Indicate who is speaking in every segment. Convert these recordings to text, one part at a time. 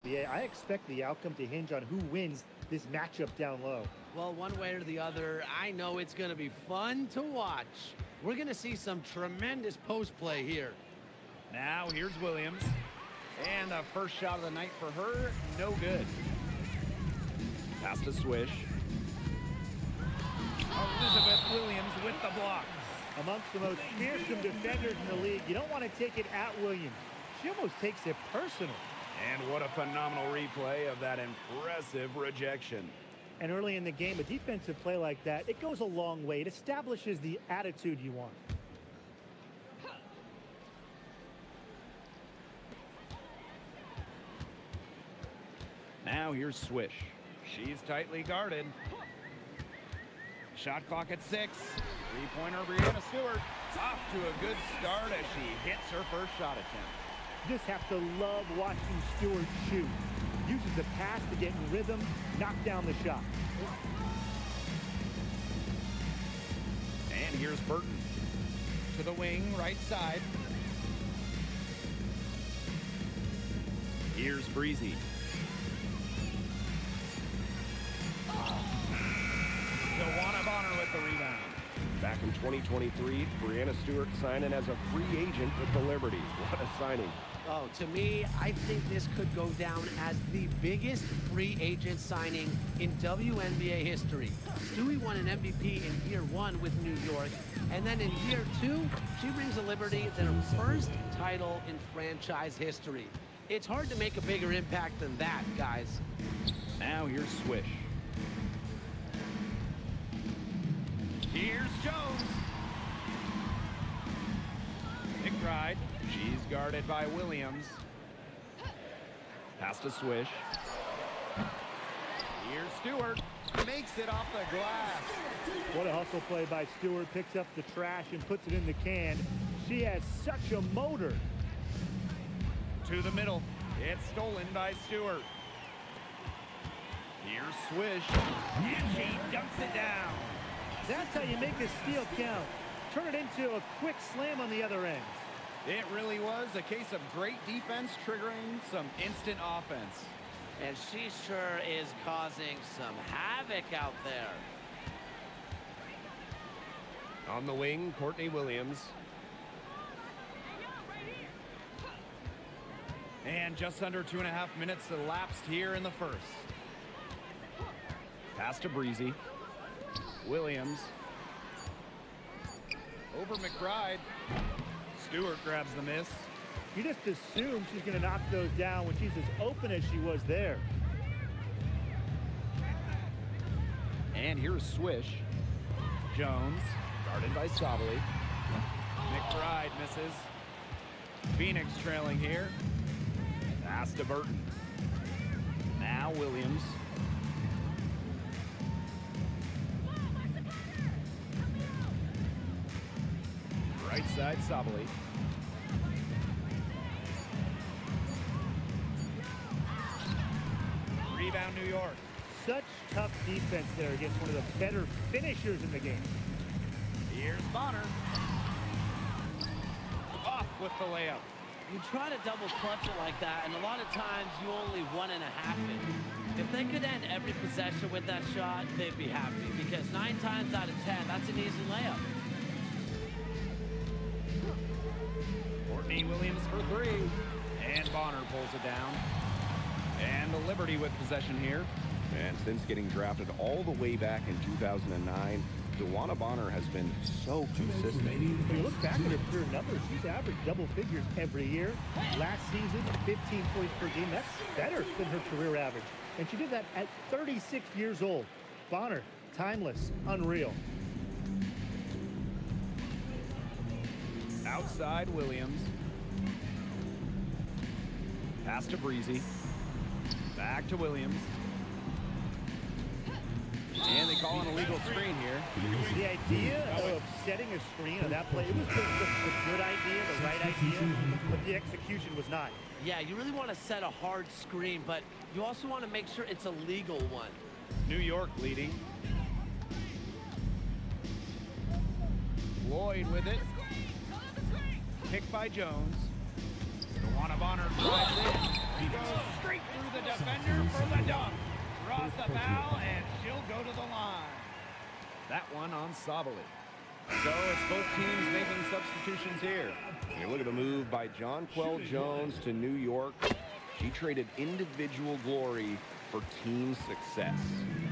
Speaker 1: Yeah, I expect the outcome to hinge on who wins this matchup down low.
Speaker 2: Well, one way or the other, I know it's going to be fun to watch. We're going to see some tremendous post play here.
Speaker 3: Now here's Williams. And the first shot of the night for her, no good. Pass to Swish. Elizabeth Williams with the block.
Speaker 1: Amongst the most fearsome defenders in the league, you don't want to take it at Williams. She almost takes it personal.
Speaker 3: And what a phenomenal replay of that impressive rejection.
Speaker 1: And early in the game, a defensive play like that, it goes a long way. It establishes the attitude you want.
Speaker 3: Now here's Swish. She's tightly guarded. Shot clock at 6. Three-pointer Brianna Stewart. Off to a good start as she hits her first shot attempt.
Speaker 1: You just have to love watching Stewart shoot. Uses the pass to get in rhythm, knock down the shot.
Speaker 3: And here's Burton. To the wing, right side. Here's Breezy. Wnba with the rebound.
Speaker 4: Back in 2023, Brianna Stewart signing as a free agent with the Liberty. What a signing.
Speaker 2: Oh, to me, I think this could go down as the biggest free agent signing in WNBA history. Stewie won an MVP in year 1 with New York, and then in year 2, she brings the Liberty their first title in franchise history. It's hard to make a bigger impact than that, guys.
Speaker 3: Now here's Swish. Here's Jones. McBride. She's guarded by Williams. Pass to Swish. Here's Stewart. Makes it off the glass.
Speaker 1: What a hustle play by Stewart. Picks up the trash and puts it in the can. She has such a motor.
Speaker 3: To the middle. It's stolen by Stewart. Here's Swish. And she dunks it down.
Speaker 1: That's how you make a steal count. Turn it into a quick slam on the other end.
Speaker 3: It really was a case of great defense triggering some instant offense.
Speaker 2: And she sure is causing some havoc out there.
Speaker 4: On the wing, Courtney Williams.
Speaker 3: And just under 2.5 minutes elapsed here in the first. Pass to Breezy. Williams. Over McBride. Stewart grabs the miss.
Speaker 1: You just assume she's going to knock those down when she's as open as she was there.
Speaker 3: And here's Swish. Jones, guarded by Sabali. McBride misses. Phoenix trailing here. Pass to Burton. Now Williams. Right side, Sabali. Rebound, New York.
Speaker 1: Such tough defense there against one of the better finishers in the game.
Speaker 3: Here's Bonner. Off with the layup.
Speaker 2: You try to double clutch it like that, and a lot of times you only 1.5 it. If they could end every possession with that shot, they'd be happy, because 9 times out of 10, that's an easy layup.
Speaker 3: Courtney Williams for 3. And Bonner pulls it down. And the Liberty with possession here.
Speaker 4: And since getting drafted all the way back in 2009, Wnba Bonner has been so consistent.
Speaker 1: If you look back at her career numbers, she's averaged double figures every year. Last season, 15 points per game. That's better than her career average. And she did that at 36 years old. Bonner, timeless, unreal.
Speaker 3: Outside Williams. Pass to Breezy. Back to Williams. And they call an illegal screen here.
Speaker 1: The idea of setting a screen on that play, it was the good idea, the right idea, but the execution was not.
Speaker 2: Yeah, you really want to set a hard screen, but you also want to make sure it's a legal one.
Speaker 3: New York leading. Lloyd with it. Picked by Jones. Wnba Bonner drives in. He goes straight through the Sabali. So it's both teams making substitutions here.
Speaker 4: And you look at the move by Jonquel Jones to New York. She traded individual glory for team success.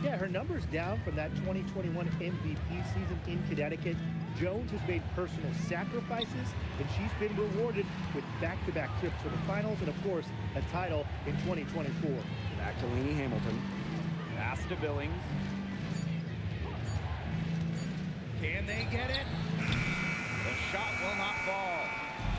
Speaker 1: Yeah, her numbers down from that 2021 MVP season in Connecticut. Jones has made personal sacrifices, and she's been rewarded with back-to-back trips to the finals and, of course, a title in 2024.
Speaker 4: Back to Lainey Hamilton.
Speaker 3: Pass to Billings. Can they get it? The shot will not fall.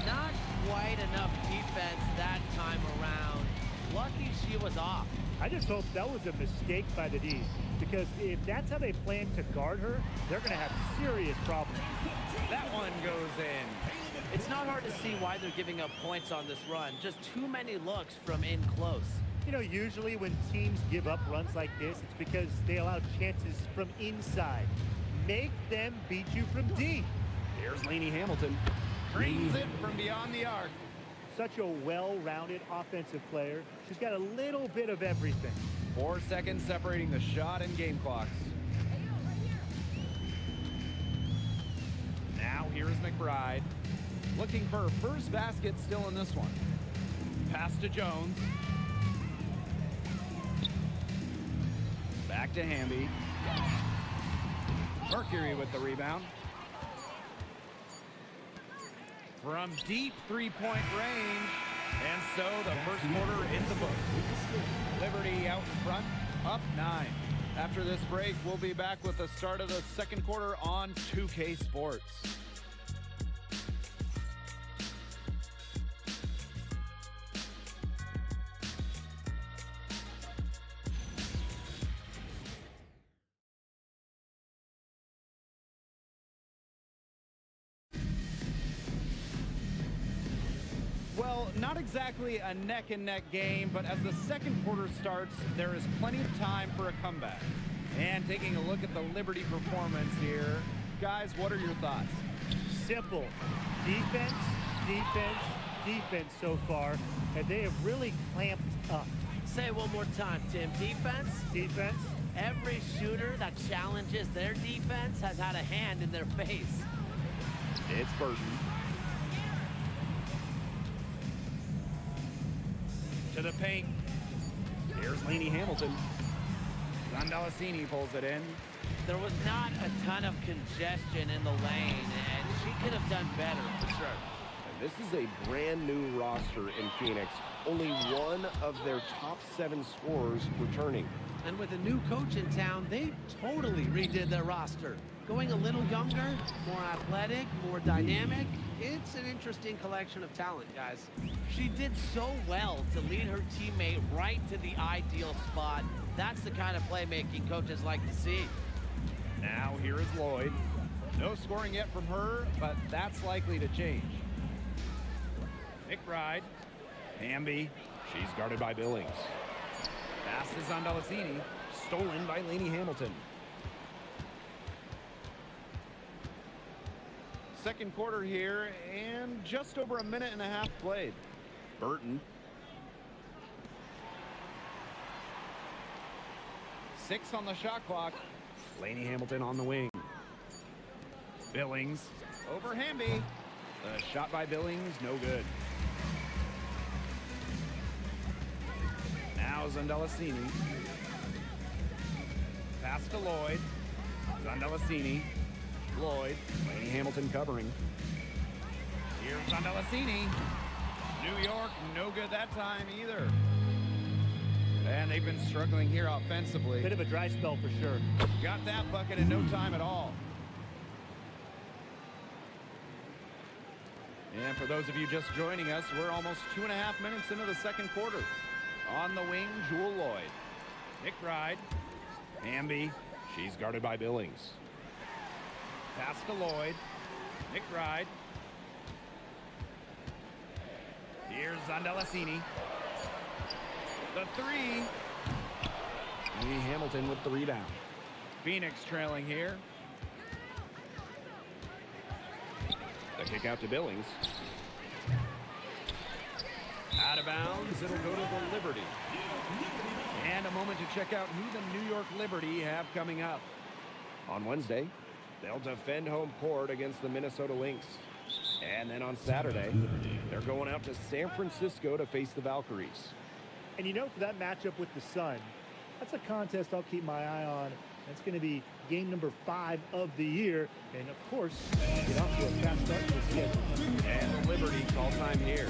Speaker 2: Not quite enough defense that time around. Lucky she was off.
Speaker 1: I just hope that was a mistake by the D's, because if that's how they plan to guard her, they're going to have serious problems.
Speaker 3: That one goes in.
Speaker 2: It's not hard to see why they're giving up points on this run. Just too many looks from in close.
Speaker 1: You know, usually when teams give up runs like this, it's because they allow chances from inside. Make them beat you from deep.
Speaker 4: Here's Lainey Hamilton.
Speaker 3: Brings it from beyond the arc.
Speaker 1: Such a well-rounded offensive player. She's got a little bit of everything.
Speaker 3: 4 seconds separating the shot and game clocks. Now here's McBride. Looking for her first basket still in this one. Pass to Jones. Back to Wnba. Mercury with the rebound. From deep three-point range. And so the first quarter in the books. Liberty out in front, up 9. After this break, we'll be back with the start of the second quarter on 2K Sports. Well, not exactly a neck-and-neck game, but as the second quarter starts, there is plenty of time for a comeback. And taking a look at the Liberty performance here, guys, what are your thoughts?
Speaker 1: Simple. Defense, defense, defense so far, and they have really clamped up.
Speaker 2: Say it one more time, Tim. Defense?
Speaker 1: Defense.
Speaker 2: Every shooter that challenges their defense has had a hand in their face.
Speaker 4: It's Burton.
Speaker 3: To the paint.
Speaker 4: Here's Lainey Hamilton.
Speaker 3: Zandalasini pulls it in.
Speaker 2: There was not a ton of congestion in the lane, and she could have done better for sure.
Speaker 4: And this is a brand new roster in Phoenix. Only one of their top 7 scorers returning.
Speaker 2: And with a new coach in town, they totally redid their roster. Going a little younger, more athletic, more dynamic. It's an interesting collection of talent, guys. She did so well to lead her teammate right to the ideal spot. That's the kind of playmaking coaches like to see.
Speaker 3: Now here is Lloyd. No scoring yet from her, but that's likely to change. McBride.
Speaker 4: Wnba. She's guarded by Billings.
Speaker 3: Pass to Zandalasini.
Speaker 4: Stolen by Lainey Hamilton.
Speaker 3: Second quarter here, and just over a minute and a half played.
Speaker 4: Burton.
Speaker 3: 6 on the shot clock.
Speaker 4: Lainey Hamilton on the wing.
Speaker 3: Billings over Wnba. The shot by Billings, no good. Now Zandalasini. Pass to Lloyd. Zandalasini. Lloyd.
Speaker 4: Lainey Hamilton covering.
Speaker 3: Here's Zandalasini. New York, no good that time either. And they've been struggling here offensively.
Speaker 1: Bit of a dry spell for sure.
Speaker 3: Got that bucket in no time at all. And for those of you just joining us, we're almost 2.5 minutes into the second quarter. On the wing, Jewel Lloyd. McBride.
Speaker 4: Wnba. She's guarded by Billings.
Speaker 3: Pass to Lloyd. McBride. Here's Zandalasini. The 3.
Speaker 4: Lainey Hamilton with the rebound.
Speaker 3: Phoenix trailing here.
Speaker 4: The kick out to Billings.
Speaker 3: Out of bounds, it'll go to the Liberty. And a moment to check out who the New York Liberty have coming up.
Speaker 4: On Wednesday, They'll defend home court against the Minnesota Lynx. And then on Saturday, they're going out to San Francisco to face the Valkyries.
Speaker 1: And you know, for that matchup with the Sun, that's a contest I'll keep my eye on. That's going to be game number 5 of the year. And, of course, get off to a fast start to the schedule.
Speaker 3: And the Liberty call time here.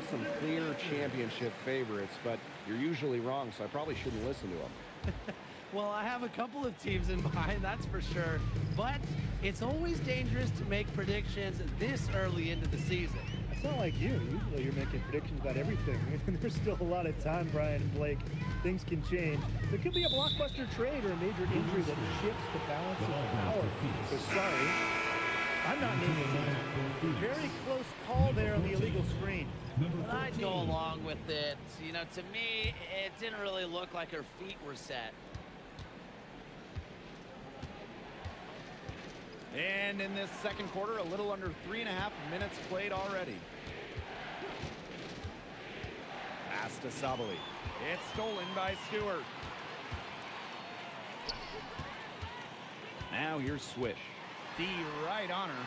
Speaker 4: Some clear championship favorites, but you're usually wrong, so I probably shouldn't listen to them.
Speaker 2: Well, I have a couple of teams in mind, that's for sure. But it's always dangerous to make predictions this early into the season.
Speaker 1: It's not like you. Usually you're making predictions about everything. There's still a lot of time, Brian and Blake. Things can change. There could be a blockbuster trade or a major injury that shifts the balance of power. So sorry, I'm not naming it. Very close call there on the illegal screen.
Speaker 2: But I'd go along with it. You know, to me, it didn't really look like her feet were set.
Speaker 3: And in this second quarter, a little under 3.5 minutes played already. Pass to Sabali. It's stolen by Stewart. Now here's Swish. D right on her.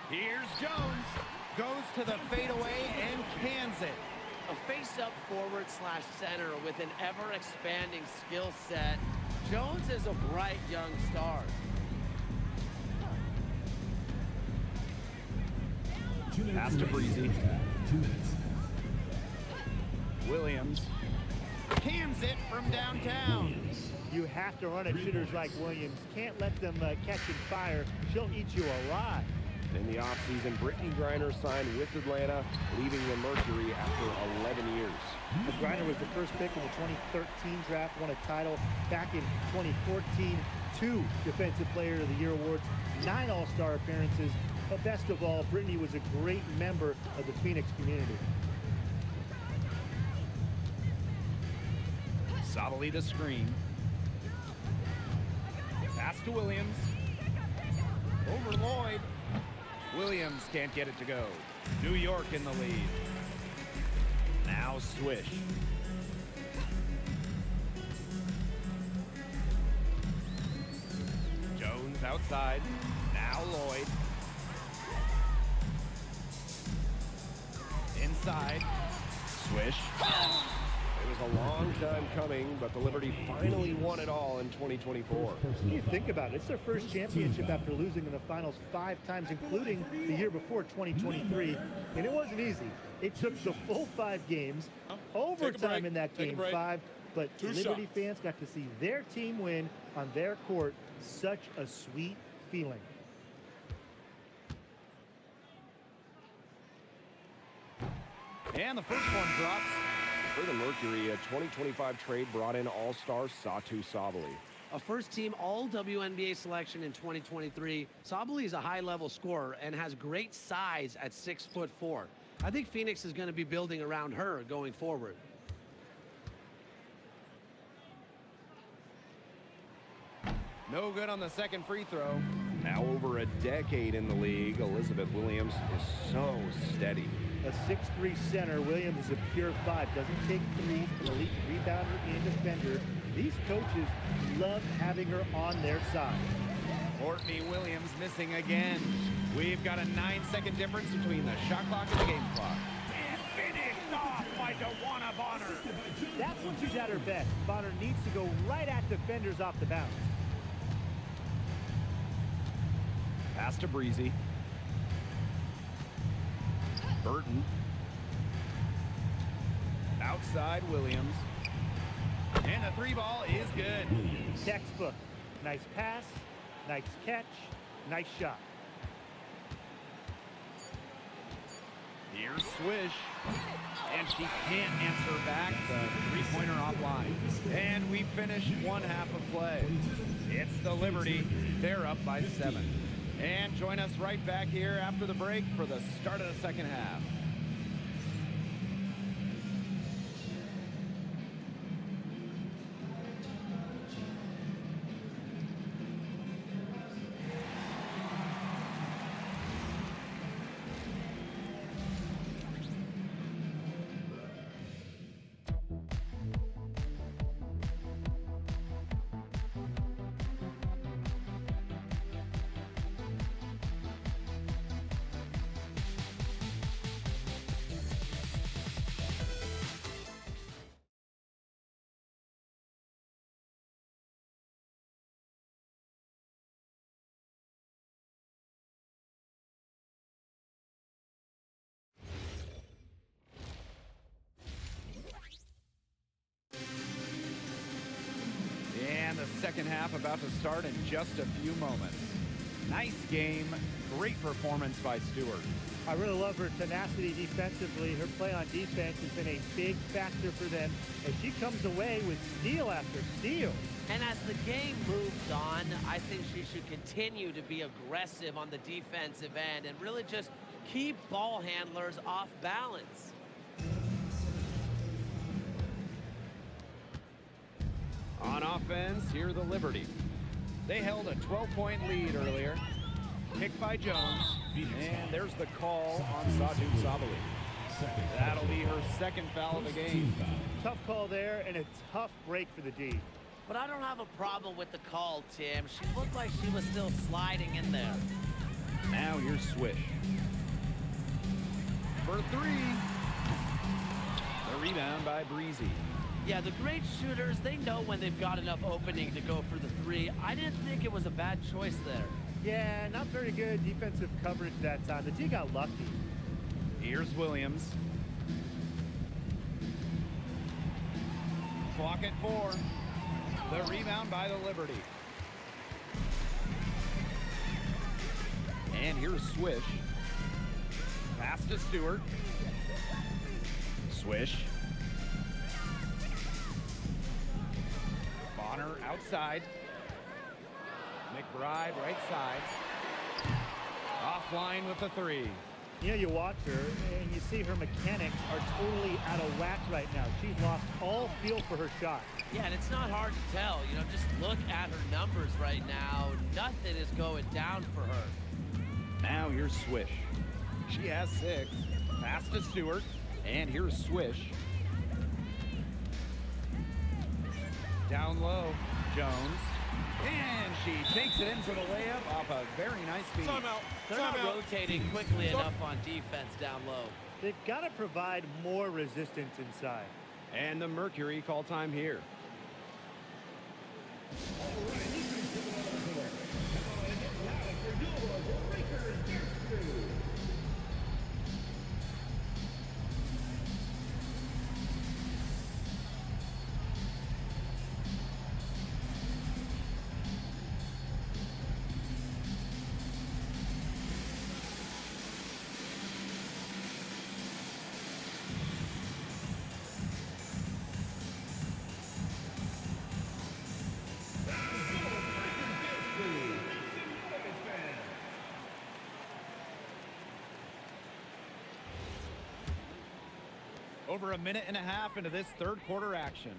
Speaker 3: Here's Jones. Goes to the fadeaway and cans it.
Speaker 2: A face-up forward/center with an ever-expanding skill set. Jones is a bright young star.
Speaker 3: Pass to Breezy. Williams cans it from downtown.
Speaker 1: You have to run at shooters like Williams. Can't let them catch and fire. She'll eat you alive.
Speaker 4: In the offseason, Brittany Griner signed with Atlanta, leaving the Mercury after 11 years.
Speaker 1: Griner was the first pick in the 2013 draft, won a title back in 2014, 2 Defensive Player of the Year awards, 9 All-Star appearances. But best of all, Brittany was a great member of the Phoenix community.
Speaker 3: Sabali to screen. Pass to Williams. Over Lloyd. Williams can't get it to go. New York in the lead. Now Swish. Jones outside. Now Lloyd. Inside. Swish.
Speaker 4: It was a long time coming, but the Liberty finally won it all in 2024.
Speaker 1: When you think about it, it's their first championship after losing in the finals 5 times, including the year before, 2023. And it wasn't easy. It took the full 5 games, overtime in that game 5, but Liberty fans got to see their team win on their court. Such a sweet feeling.
Speaker 3: And the first one drops.
Speaker 4: For the Mercury, a 2025 trade brought in All-Star Satu Sabali.
Speaker 2: A first-team All-WNBA selection in 2023, Sabali is a high-level scorer and has great size at 6'4". I think Phoenix is going to be building around her going forward.
Speaker 3: No good on the second free throw.
Speaker 4: Now over a decade in the league, Elizabeth Williams is so steady.
Speaker 1: A 6'3" center, Williams is a pure 5. Doesn't take threes, an elite rebounder and defender. These coaches love having her on their side.
Speaker 3: Courtney Williams missing again. We've got a 9-second difference between the shot clock and the game clock. by Wnba Bonner.
Speaker 1: That's when she's at her best. Bonner needs to go right at defenders off the bounce.
Speaker 3: Pass to Breezy. Burton. Outside Williams. And the three ball is good.
Speaker 1: Textbook. Nice pass, nice catch, nice shot.
Speaker 3: Here's Swish. And she can't answer back the three-pointer offline. And we finish one half of play. It's the Liberty. They're up by 7. And join us right back here after the break for the start of the second half. And the second half about to start in just a few moments. Nice game, great performance by Stewart.
Speaker 1: I really love her tenacity defensively. Her play on defense has been a big factor for them as she comes away with steal after steal.
Speaker 2: And as the game moves on, I think she should continue to be aggressive on the defensive end and really just keep ball handlers off balance.
Speaker 3: On offense, here the Liberty. They held a 12-point lead earlier. Picked by Jones. And there's the call on Sadu Sabali. That'll be her second foul of the game.
Speaker 1: Tough call there and a tough break for the D.
Speaker 2: But I don't have a problem with the call, Tim. She looked like she was still sliding in there.
Speaker 3: Now here's Swish. For three. The rebound by Breezy.
Speaker 2: Yeah, the great shooters, they know when they've got enough opening to go for the three. I didn't think it was a bad choice there.
Speaker 1: Yeah, not very good defensive coverage that time. The D got lucky.
Speaker 3: Here's Williams. Clock at 4. The rebound by the Liberty. And here's Swish. Pass to Stewart. Swish. Bonner outside. McBride right side. Offline with the three.
Speaker 1: You know, you watch her and you see her mechanics are totally out of whack right now. She's lost all feel for her shot.
Speaker 2: Yeah, and it's not hard to tell. You know, just look at her numbers right now. Nothing is going down for her.
Speaker 3: Now here's Swish. She has 6. Pass to Stewart. And here's Swish. Down low, Jones. And she takes it in for the layup off a very nice feed.
Speaker 2: They're not rotating quickly enough on defense down low.
Speaker 1: They've got to provide more resistance inside.
Speaker 4: And the Mercury call time here.
Speaker 3: Over a minute and a half into this third quarter action.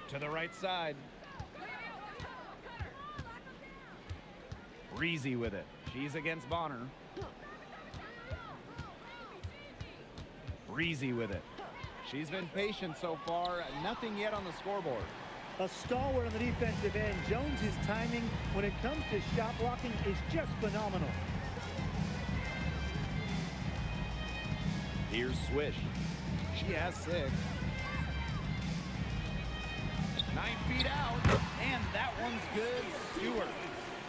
Speaker 3: To the right side. Breezy with it. She's against Bonner. Breezy with it. She's been patient so far. Nothing yet on the scoreboard.
Speaker 1: A stalwart on the defensive end. Jones's timing when it comes to shot blocking is just phenomenal.
Speaker 4: Here's Swish.
Speaker 3: She has 6. 9 feet out, and that one's good. Stewart.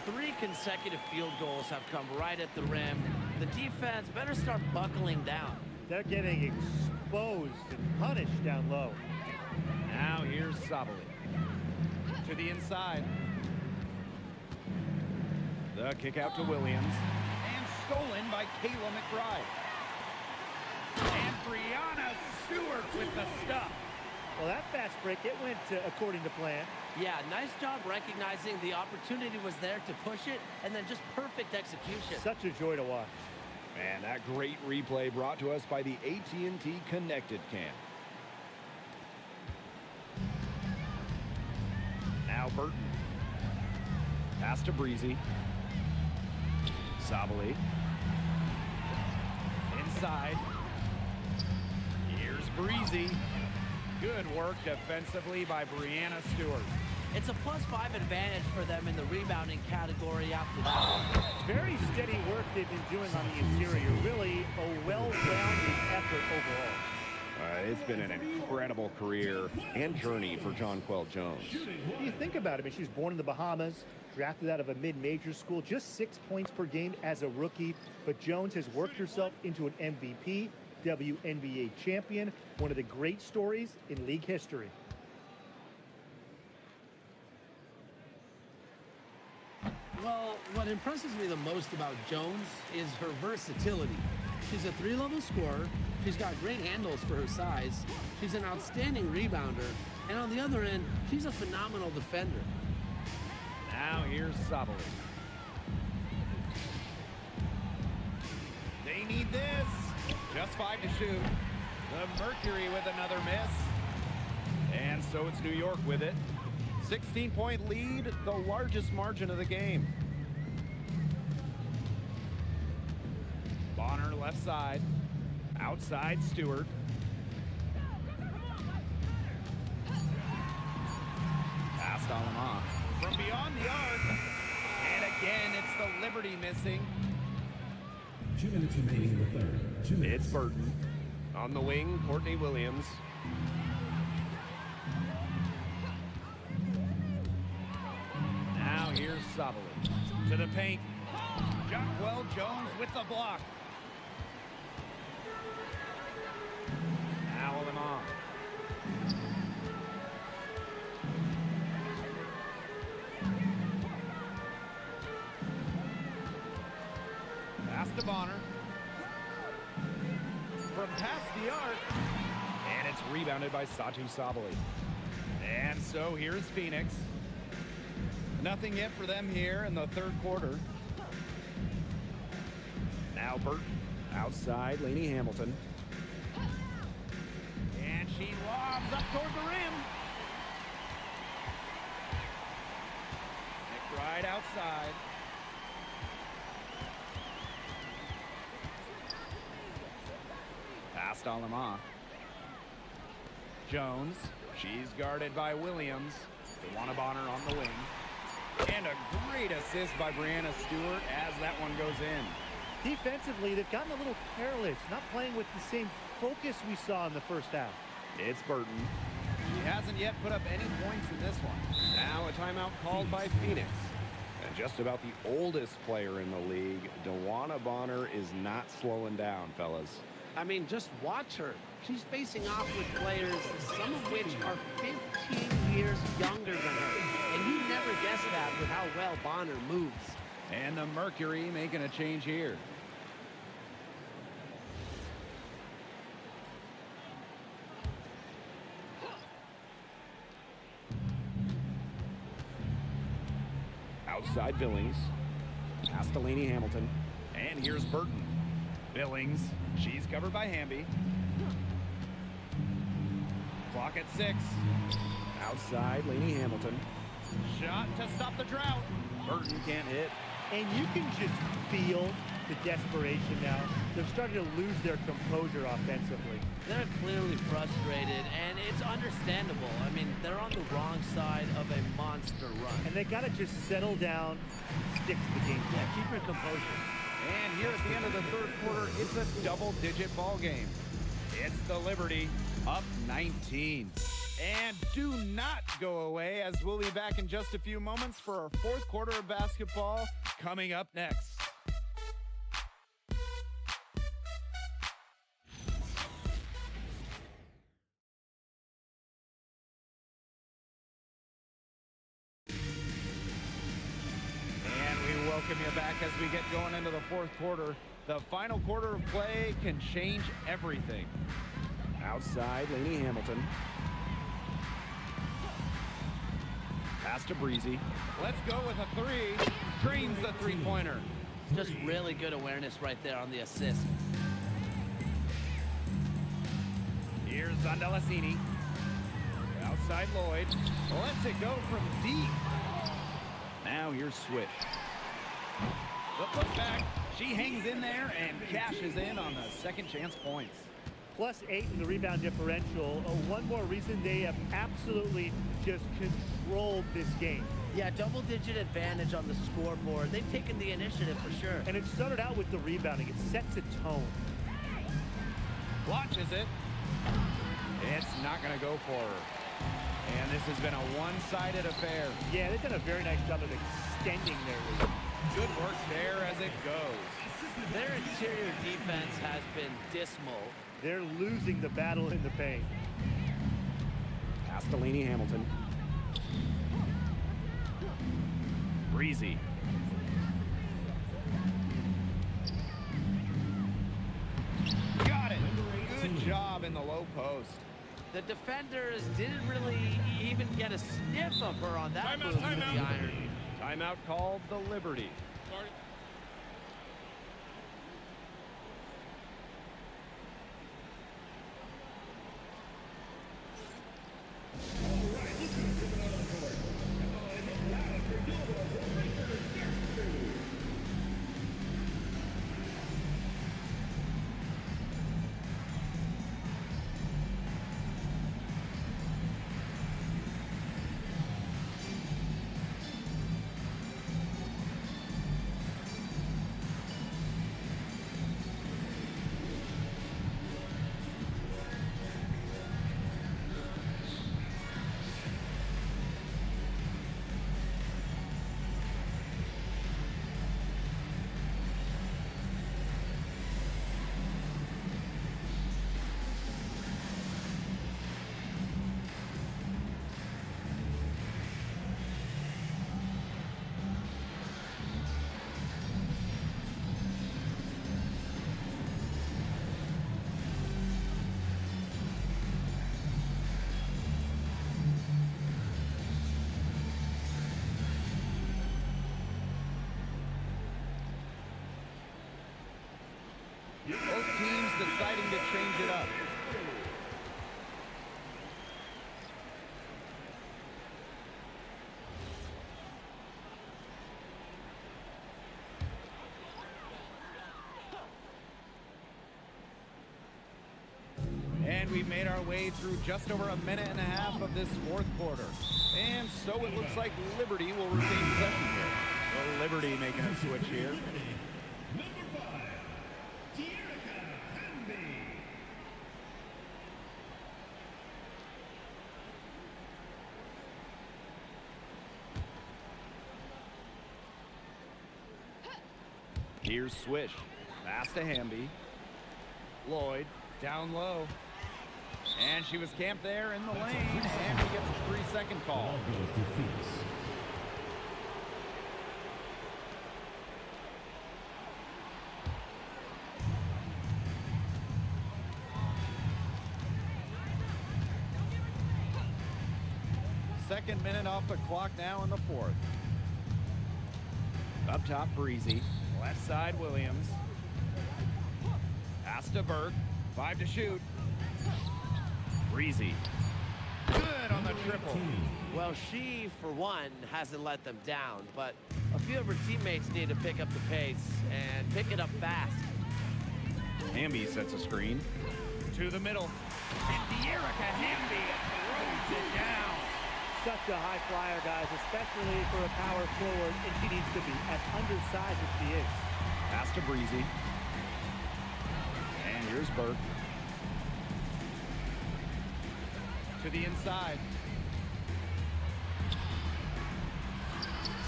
Speaker 2: 3 consecutive field goals have come right at the rim. The defense better start buckling down.
Speaker 1: They're getting exposed and punished down low.
Speaker 3: Now here's Sabali. To the inside. The kick out to Williams. And stolen by Kayla McBride. And Brianna Stewart with the stuff.
Speaker 1: Well, that fast break, it went according to plan.
Speaker 2: Yeah, nice job recognizing the opportunity was there to push it, and then just perfect execution.
Speaker 1: Such a joy to watch.
Speaker 4: And that great replay brought to us by the AT&T Connected Cam. Now Burton. Pass to Breezy. Sabali.
Speaker 3: Inside. Here's Breezy. Good work defensively by Brianna Stewart.
Speaker 2: It's a +5 advantage for them in the rebounding category after that.
Speaker 1: Very steady work they've been doing on the interior. Really a well-rounded effort overall.
Speaker 4: It's been an incredible career and journey for Jonquel Jones.
Speaker 1: What do you think about it? I mean, she's born in the Bahamas, drafted out of a mid-major school, just 6 points per game as a rookie. But Jones has worked herself into an MVP, WNBA champion, one of the great stories in league history.
Speaker 2: Well, what impresses me the most about Jones is her versatility. She's a 3-level scorer. She's got great handles for her size. She's an outstanding rebounder. And on the other end, she's a phenomenal defender.
Speaker 3: Now here's Sabali. They need this. Just 5 to shoot. The Mercury with another miss. And so it's New York with it. 16-point lead, the largest margin of the game. Bonner left side. Outside Stewart. Past Alama. From beyond the arc. And again, it's the Liberty missing.
Speaker 5: 2 minutes remaining in the third. 2 minutes.
Speaker 4: It's Burton. On the wing, Courtney Williams.
Speaker 3: Now here's Sabali. To the paint. Jonquel Jones with the block. Now Alama. Pass to Bonner. From past the arc. And it's rebounded by Satu Sabali. And so here's Phoenix. Nothing yet for them here in the third quarter. Now Burton.
Speaker 4: Outside, Lainey Hamilton.
Speaker 3: And she lobs up toward the rim. McBride outside. Past Alama. Jones. She's guarded by Williams. DeWanna Bonner on the wing. And a great assist by Brianna Stewart as that one goes in.
Speaker 1: Defensively, they've gotten a little careless, not playing with the same focus we saw in the first half.
Speaker 4: It's Burton.
Speaker 3: She hasn't yet put up any points in this one.
Speaker 4: Now a timeout called by Phoenix. And just about the oldest player in the league, DeWanna Bonner is not slowing down, fellas.
Speaker 2: I mean, just watch her. She's facing off with players, some of which are 15 years younger than her. And you never guess that with how well Bonner moves.
Speaker 3: And the Mercury making a change here.
Speaker 4: Outside Billings. Pass to Lainey Hamilton.
Speaker 3: And here's Burton. Billings. She's covered by Hamby. Clock at 6.
Speaker 4: Outside Lainey Hamilton.
Speaker 3: Shot to stop the drought. Burton can't hit.
Speaker 1: And you can just feel the desperation now. They're starting to lose their composure offensively.
Speaker 2: They're clearly frustrated, and it's understandable. I mean, they're on the wrong side of a monster run.
Speaker 1: And they got to just settle down, stick to the game.
Speaker 2: Yeah, keep your composure.
Speaker 3: And here at the end of the third quarter, it's a double-digit ball game. It's the Liberty up 19. And do not go away, as we'll be back in just a few moments for our fourth quarter of basketball coming up next. And we welcome you back as we get going into the fourth quarter. The final quarter of play can change everything.
Speaker 4: Outside, Lainey Hamilton. Pass to Breezy.
Speaker 3: Let's go with a three. Drains the three-pointer.
Speaker 2: Just really good awareness right there on the assist.
Speaker 3: Here's Zondelasini. Outside Lloyd. Lets it go from deep.
Speaker 4: Now here's Swish.
Speaker 3: The putback. She hangs in there and cashes in on the second chance points.
Speaker 1: +8 in the rebound differential. One more reason they have absolutely just controlled this game.
Speaker 2: Yeah, double-digit advantage on the scoreboard. They've taken the initiative for sure.
Speaker 1: And it started out with the rebounding. It sets a tone.
Speaker 3: Launches it. It's not going to go for her. And this has been a one-sided affair.
Speaker 1: Yeah, they've done a very nice job of extending their lead.
Speaker 3: Good work there as it goes.
Speaker 2: Their interior defense has been dismal.
Speaker 1: They're losing the battle in the paint.
Speaker 4: Pass to Lainey Hamilton.
Speaker 3: Breezy. Got it. Good job in the low post.
Speaker 2: The defenders didn't really even get a sniff of her on that move to the iron.
Speaker 3: Timeout called the Liberty. Both teams deciding to change it up. And we've made our way through just over a minute and a half of this fourth quarter. And so it looks like Liberty will retain possession here. So Liberty making a switch here. Here's Swish. Pass to Wnba. Lloyd down low. And she was camped there in the lane. And he gets a 3-second call.
Speaker 5: Ball goes to Phoenix.
Speaker 3: Second minute off the clock now in the fourth. Up top, Breezy. Left side, Williams. Pass to Burke. 5 to shoot. Breezy. Good on the triple.
Speaker 2: Well, she, for one, hasn't let them down, but a few of her teammates need to pick up the pace and pick it up fast.
Speaker 3: Wnba sets a screen. To the middle. And De'Erica Wnba throws it down.
Speaker 1: Such a high flyer, guys, especially for a power forward, and she needs to be as undersized as she is.
Speaker 3: Pass to Breezy. And here's Burke. to the inside.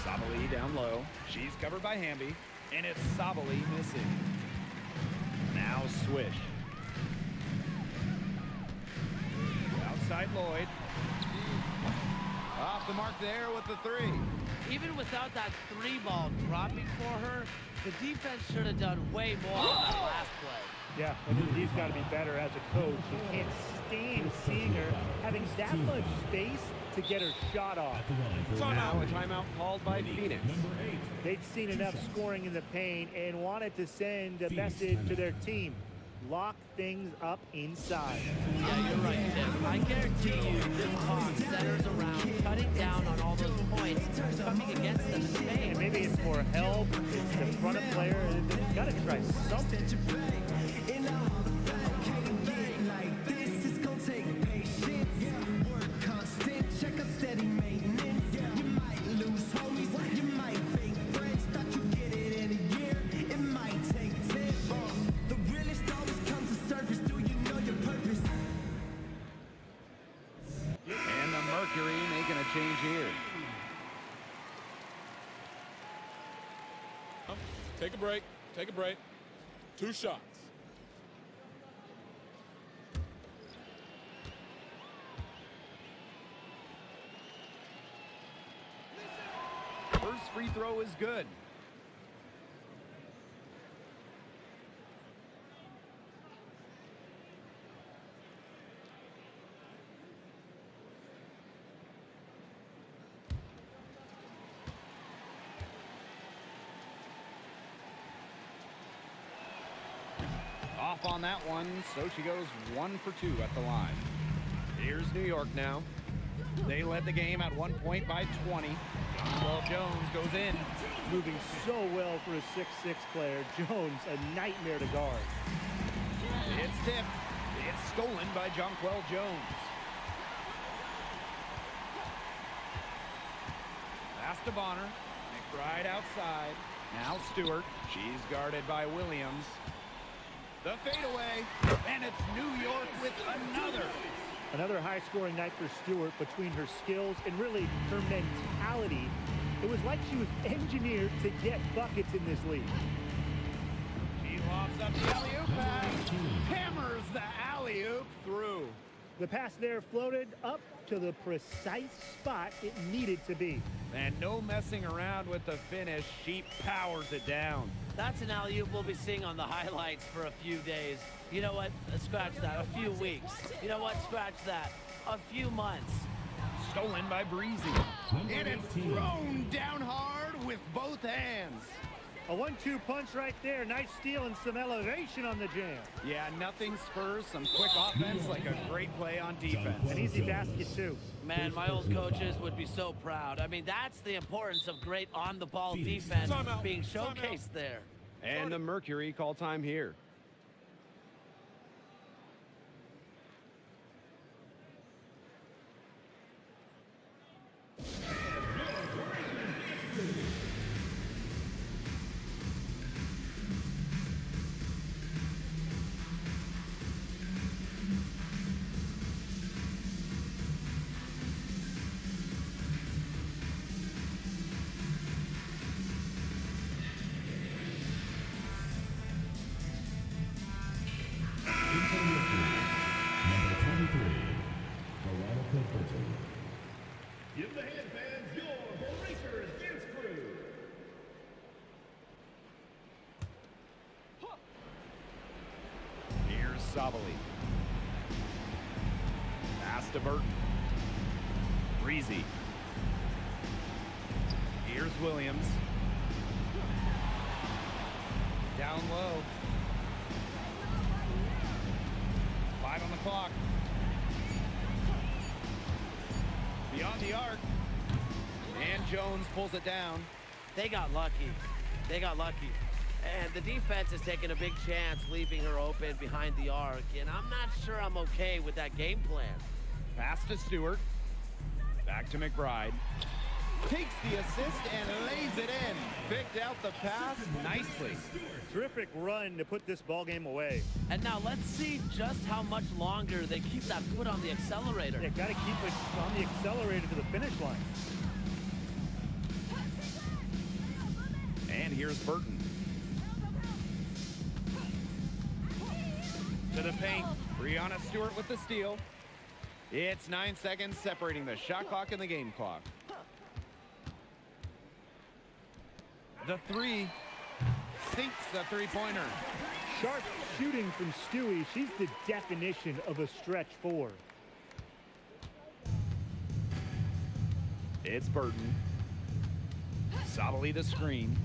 Speaker 3: Sabali down low. She's covered by Hamby, and it's Sabali missing. Now Swish. Outside Lloyd. Off the mark there with the three.
Speaker 2: Even without that three ball dropping for her, the defense should have done way more on that last play.
Speaker 1: Yeah, and he's got to be better as a coach. He can't stand seeing her having that much space to get her shot off.
Speaker 4: Now a timeout called by Phoenix.
Speaker 1: They'd seen enough scoring in the paint and wanted to send a message to their team. Lock things up inside.
Speaker 2: Yeah, you're right, Tim. I guarantee you this talk centers around cutting down on all those points coming against them in the paint.
Speaker 1: And maybe it's more help. It's the front of player. They've got to try something.
Speaker 3: And the Mercury making a change here.
Speaker 6: Take a break. Take a break. 2 shots.
Speaker 3: First free throw is good. Off on that one, so she goes 1 for 2 at the line.
Speaker 4: Here's New York now.
Speaker 3: They led the game at 1 point by 20. Well, Jones goes in.
Speaker 1: Moving so well for a 6'6" player. Jones, a nightmare to guard.
Speaker 3: It's tipped. It's stolen by Jonquel Jones. Pass to Bonner. McBride outside. Now Stewart. She's guarded by Williams. The fadeaway. And it's New York with another.
Speaker 1: Another high-scoring night for Stewart. Between her skills and really her mentality, it was like she was engineered to get buckets in this league.
Speaker 3: She lobs up the alley-oop pass. Hammers the alley-oop through.
Speaker 1: The pass there floated up to the precise spot it needed to be.
Speaker 3: And no messing around with the finish. She powers it down.
Speaker 2: That's an alley-oop we'll be seeing on the highlights for a few days. You know what? Scratch that. A few weeks. You know what? Scratch that. A few months.
Speaker 3: Stolen by Breezy. And it's thrown down hard with both hands.
Speaker 1: A 1-2 punch right there. Nice steal and some elevation on the jam.
Speaker 3: Yeah, nothing spurs some quick offense like a great play on defense.
Speaker 1: An easy basket, too.
Speaker 2: Man, my old coaches would be so proud. I mean, that's the importance of great on-the-ball defense being showcased there.
Speaker 4: And the Mercury call time here.
Speaker 5: Give the hand fans your Breakers dance crew.
Speaker 3: Here's Sabali. Pass to Burton. Breezy. Here's Williams. Down low. 5 on the clock. Beyond the arc. And Jones pulls it down.
Speaker 2: They got lucky. They got lucky. And the defense is taking a big chance, leaving her open behind the arc. And I'm not sure I'm okay with that game plan.
Speaker 3: Pass to Stewart. Back to McBride. takes the assist and lays it in. Picked out the pass nicely.
Speaker 1: Terrific run to put this ball game away.
Speaker 2: And now let's see just how much longer they keep that foot on the accelerator.
Speaker 1: They got to keep it on the accelerator to the finish line.
Speaker 3: And here's Burton. To the paint. Brianna Stewart with the steal. It's 9 seconds separating the shot clock and the game clock. The three sinks the three-pointer.
Speaker 1: Sharp shooting from Stewie. She's the definition of a stretch four.
Speaker 3: It's Burton. Sabali the screen.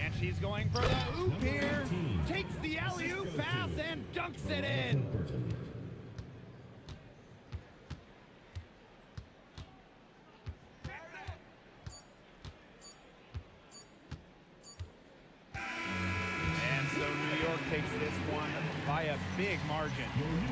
Speaker 3: And she's going for the oop here. Takes the alley-oop pass and dunks it in. And so New York takes this one by a big margin.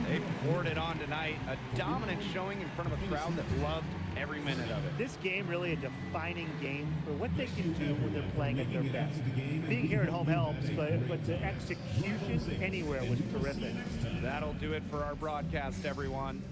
Speaker 3: They poured it on tonight. A dominant showing in front of a crowd that loved every minute of it.
Speaker 1: This game really a defining game for what they can do when they're playing at their best. Being here at home helps, but the execution anywhere was terrific.
Speaker 3: That'll do it for our broadcast, everyone.